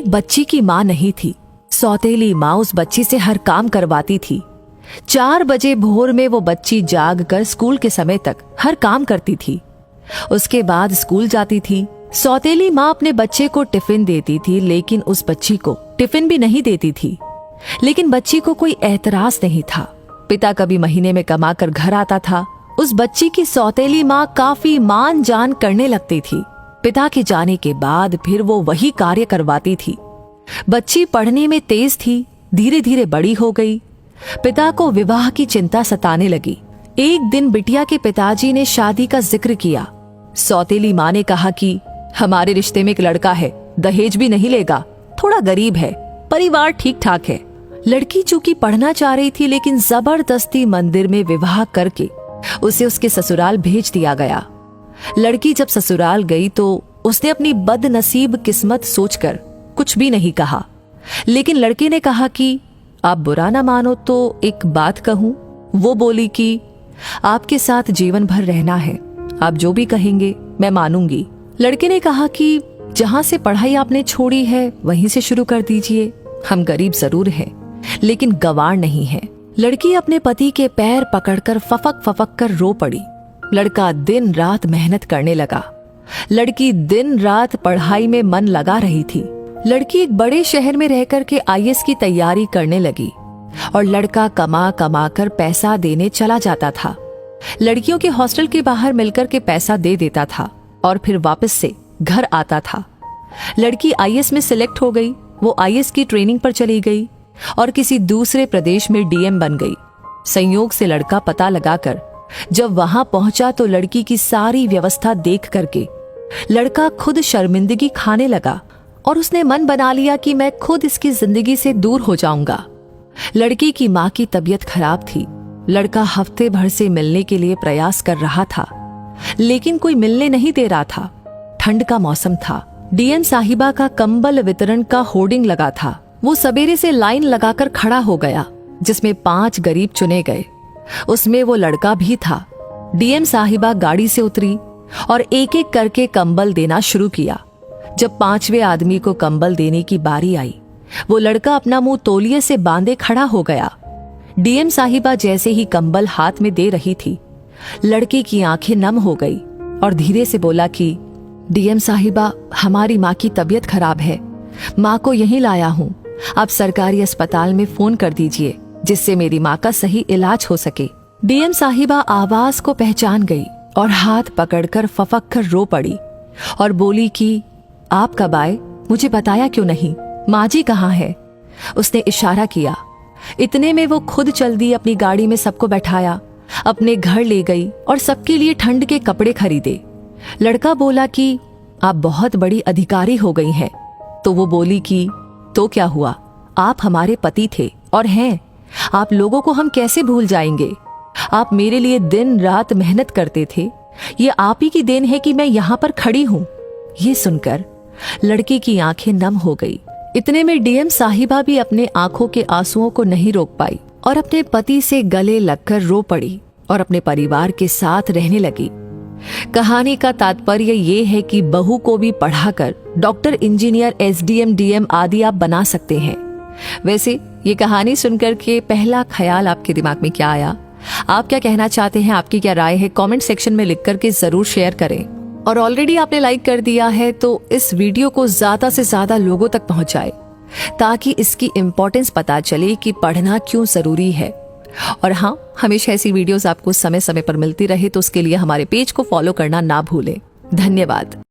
एक बच्ची की माँ नहीं थी। सौतेली माँ उस बच्ची से हर काम करवाती थी। 4 बजे भोर में वो बच्ची जाग कर स्कूल के समय तक हर काम करती थी। उसके बाद स्कूल जाती थी। सौतेली माँ अपने बच्चे को टिफिन देती थी, लेकिन उस बच्ची को टिफिन भी नहीं देती थी। लेकिन बच्ची को कोई एतराज नहीं था। पिता कभी महीने में कमा कर घर आता था। उस बच्ची की सौतेली माँ काफी मान जान करने लगती थी। पिता के जाने के बाद फिर वो वही कार्य करवाती थी। बच्ची पढ़ने में तेज थी, धीरे धीरे बड़ी हो गई। पिता को विवाह की चिंता सताने लगी। एक दिन बिटिया के पिताजी ने शादी का जिक्र किया। सौतेली माँ ने कहा कि हमारे रिश्ते में एक लड़का है, दहेज भी नहीं लेगा, थोड़ा गरीब है, परिवार ठीक ठाक है। लड़की चूंकि पढ़ना चाह रही थी, लेकिन जबरदस्ती मंदिर में विवाह करके उसे उसके ससुराल भेज दिया गया। लड़की जब ससुराल गई तो उसने अपनी बदनसीब किस्मत सोचकर कुछ भी नहीं कहा। लेकिन लड़के ने कहा कि आप बुरा ना मानो तो एक बात कहूं। वो बोली कि आपके साथ जीवन भर रहना है, आप जो भी कहेंगे मैं मानूंगी। लड़के ने कहा कि जहां से पढ़ाई आपने छोड़ी है वहीं से शुरू कर दीजिए। हम गरीब जरूर हैं, लेकिन गवार नहीं है। लड़की अपने पति के पैर पकड़कर फफक फफक कर रो पड़ी। लड़का दिन रात मेहनत करने लगा। लड़की दिन रात पढ़ाई में मन लगा रही थी। लड़की एक बड़े शहर में रहकर के आईएएस की तैयारी करने लगी और लड़का कमा कमा कर पैसा देने चला जाता था। लड़कियों के हॉस्टल के बाहर मिलकर के पैसा दे देता था और फिर वापस से घर आता था। लड़की आईएएस में सिलेक्ट हो गई। वो आईएएस की ट्रेनिंग पर चली गई और किसी दूसरे प्रदेश में डीएम बन गई। संयोग से लड़का पता लगाकर जब वहां पहुंचा तो लड़की की सारी व्यवस्था देख करके लड़का खुद शर्मिंदगी खाने लगा और उसने मन बना लिया कि मैं खुद इसकी जिंदगी से दूर हो जाऊंगा। लड़की की मां की तबीयत खराब थी। लड़का हफ्ते भर से मिलने के लिए प्रयास कर रहा था, लेकिन कोई मिलने नहीं दे रहा था। ठंड का मौसम था। डीएम साहिबा का कंबल वितरण का होर्डिंग लगा था। वो सवेरे से लाइन लगाकर खड़ा हो गया, जिसमें 5 गरीब चुने गए। उसमें वो लड़का भी था। डीएम साहिबा गाड़ी से उतरी और एक एक करके कंबल देना शुरू किया। जब 5वें आदमी को कंबल देने की बारी आई, वो लड़का अपना मुंह तौलिए से बांधे खड़ा हो गया। डीएम साहिबा जैसे ही कंबल हाथ में दे रही थी, लड़के की आंखें नम हो गई और धीरे से बोला कि डीएम साहिबा, हमारी माँ की तबीयत खराब है, माँ को यहीं लाया हूँ। आप सरकारी अस्पताल में फोन कर दीजिए जिससे मेरी माँ का सही इलाज हो सके। डीएम साहिबा आवाज को पहचान गई और हाथ पकड़कर फफक कर रो पड़ी और बोली कि आप कब आए, मुझे बताया क्यों नहीं, माँ जी कहाँ है? उसने इशारा किया। इतने में वो खुद चल दी, अपनी गाड़ी में सबको बैठाया, अपने घर ले गई और सबके लिए ठंड के कपड़े खरीदे। लड़का बोला कि आप बहुत बड़ी अधिकारी हो गई हैं। तो वो बोली कि तो क्या हुआ, आप हमारे पति थे और हैं। आप लोगों को हम कैसे भूल जाएंगे? आप मेरे लिए दिन रात मेहनत करते थे। ये आप ही की देन है कि मैं यहाँ पर खड़ी हूँ। ये सुनकर लड़की की आंखें नम हो गई। इतने में डीएम साहिबा भी अपने आंखों के आंसुओं को नहीं रोक पाई और अपने पति से गले लगकर रो पड़ी और अपने परिवार के साथ रहने लगी। कहानी का तात्पर्य ये है कि बहू को भी पढ़ाकर डॉक्टर, इंजीनियर, एसडीएम, डीएम आदि आप बना सकते हैं। वैसे ये कहानी सुनकर के पहला ख्याल आपके दिमाग में क्या आया? आप क्या कहना चाहते हैं? आपकी क्या राय है? कमेंट सेक्शन में लिख करके जरूर शेयर करें। और ऑलरेडी आपने लाइक कर दिया है तो इस वीडियो को ज्यादा से ज्यादा लोगों तक पहुंचाए, ताकि इसकी इम्पोर्टेंस पता चले कि पढ़ना क्यों जरूरी है। और हाँ, हमेशा ऐसी वीडियोस आपको समय समय पर मिलती रहे तो उसके लिए हमारे पेज को फॉलो करना ना भूलें। धन्यवाद।